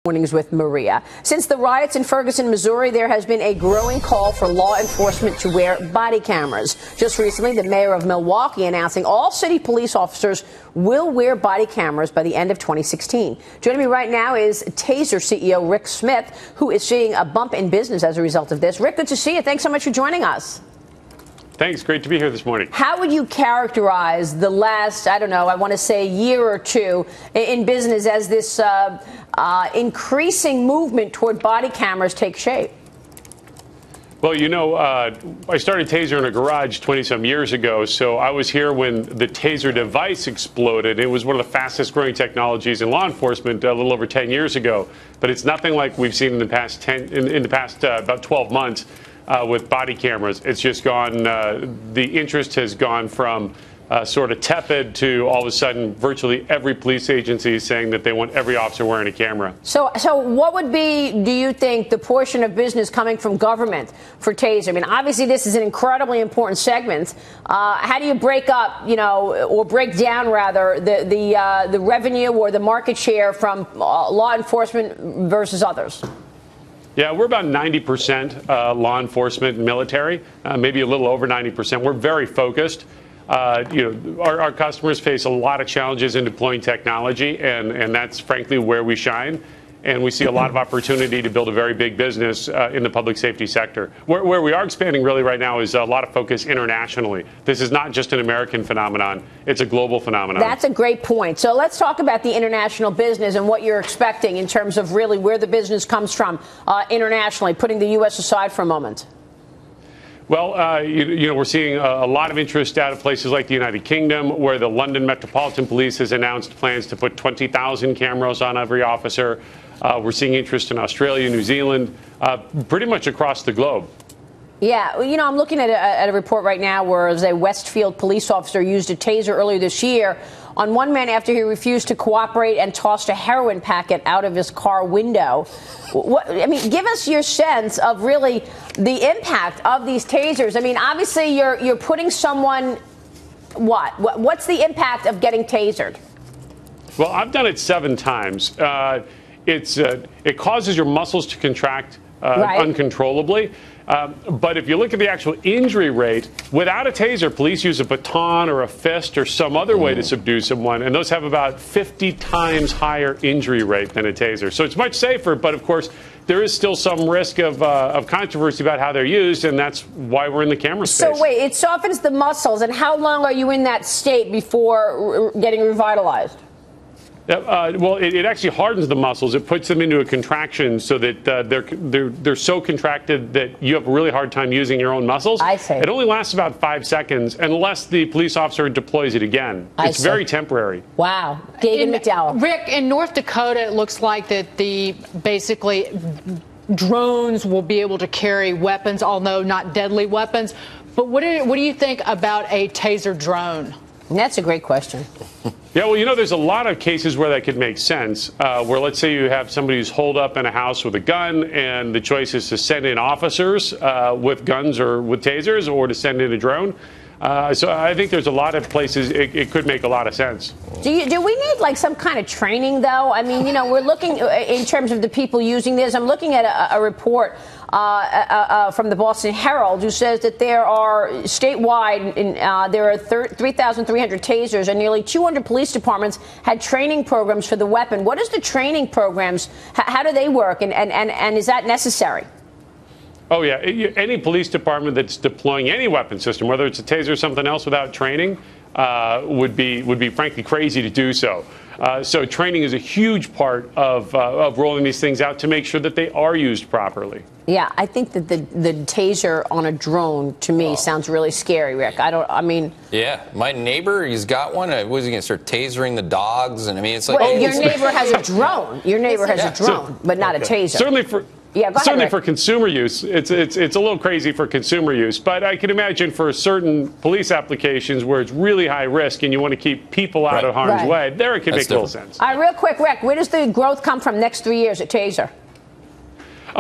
Mornings with Maria. Since the riots in Ferguson, Missouri, there has been a growing call for law enforcement to wear body cameras. Just recently, the mayor of Milwaukee announcing all city police officers will wear body cameras by the end of 2016. Joining me right now is Taser CEO Rick Smith, who is seeing a bump in business as a result of this. Rick, good to see you. Thanks so much for joining us. Thanks. Great to be here this morning. How would you characterize the last, I don't know, I want to say year or two in business as this increasing movement toward body cameras takes shape? Well, you know, I started Taser in a garage 20-some years ago, so I was here when the Taser device exploded. It was one of the fastest growing technologies in law enforcement a little over 10 years ago. But it's nothing like we've seen in the past about 12 months. With body cameras, it's just gone. The interest has gone from sort of tepid to all of a sudden virtually every police agency is saying that they want every officer wearing a camera. So what would be, do you think, the portion of business coming from government for Taser? I mean, obviously this is an incredibly important segment. How do you break up, you know, or break down rather the revenue or the market share from law enforcement versus others? Yeah, we're about 90% law enforcement and military, maybe a little over 90%. We're very focused. Our customers face a lot of challenges in deploying technology, and that's frankly where we shine. And we see a lot of opportunity to build a very big business in the public safety sector. Where we are expanding really right now is a lot of focus internationally. This is not just an American phenomenon. It's a global phenomenon. That's a great point. So let's talk about the international business and what you're expecting in terms of really where the business comes from internationally, putting the U.S. aside for a moment. Well, we're seeing a lot of interest out of places like the United Kingdom, where the London Metropolitan Police has announced plans to put 20,000 cameras on every officer. We're seeing interest in Australia, New Zealand, pretty much across the globe. Yeah, you know, I'm looking at a report right now where a Westfield police officer used a taser earlier this year on one man after he refused to cooperate and tossed a heroin packet out of his car window. I mean, give us your sense of really the impact of these tasers. I mean, obviously you're putting someone, what's the impact of getting tasered? Well, I've done it 7 times. It causes your muscles to contract uncontrollably. But if you look at the actual injury rate, without a taser, police use a baton or a fist or some other way to subdue someone, and those have about 50 times higher injury rate than a taser. So it's much safer, but of course, there is still some risk of controversy about how they're used, and that's why we're in the camera space. So wait, it softens the muscles, and how long are you in that state before getting revitalized? Well, it actually hardens the muscles. It puts them into a contraction so that they're so contracted that you have a really hard time using your own muscles. I see. It only lasts about 5 seconds unless the police officer deploys it again. It's very temporary. Wow. Dagen, Mcdowell. Rick, in North Dakota, it looks like that basically drones will be able to carry weapons, although not deadly weapons. But what do you think about a taser drone? That's a great question. Yeah, well, you know, there's a lot of cases where that could make sense, where let's say you have somebody who's holed up in a house with a gun, and the choice is to send in officers with guns or with tasers, or to send in a drone. So I think there's a lot of places it could make a lot of sense. Do we need like some kind of training, though? I mean, you know, we're looking in terms of the people using this. I'm looking at a report from the Boston Herald, who says that there are statewide, there are 3,300 tasers, and nearly 200 police departments had training programs for the weapon. What is the training programs? How do they work, and is that necessary? Oh, yeah. Any police department that's deploying any weapon system, whether it's a taser or something else, without training, would be frankly crazy to do so. So training is a huge part of rolling these things out to make sure that they are used properly. Yeah, I think that the taser on a drone, to me, sounds really scary, Rick. Yeah, my neighbor, he's got one. Was he going to start tasering the dogs? And I mean, it's like... Well, your neighbor has a drone. Your neighbor has a drone, but not a taser. Certainly for consumer use, it's a little crazy for consumer use. But I can imagine for certain police applications where it's really high risk and you want to keep people out of harm's way, there it can make a little sense. All right, real quick, Rick, where does the growth come from next 3 years at Taser?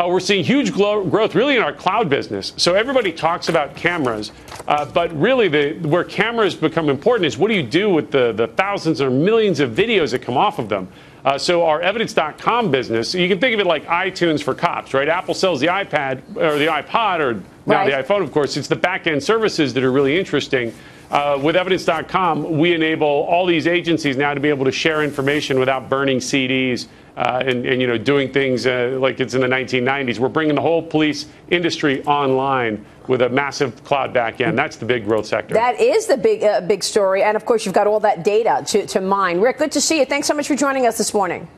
We're seeing huge growth really in our cloud business. So everybody talks about cameras, but really where cameras become important is what do you do with the thousands or millions of videos that come off of them? So our evidence.com business, you can think of it like iTunes for cops, right? Apple sells the iPad or the iPod or now the iPhone, of course. It's the back-end services that are really interesting. With evidence.com, we enable all these agencies now to be able to share information without burning CDs and doing things like it's in the 1990s. We're bringing the whole police industry online with a massive cloud back end. That's the big growth sector. That is the big story. And, of course, you've got all that data to mine. Rick, good to see you. Thanks so much for joining us this morning.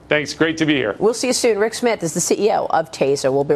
Thanks. Great to be here. We'll see you soon. Rick Smith is the CEO of Taser. We'll be right back.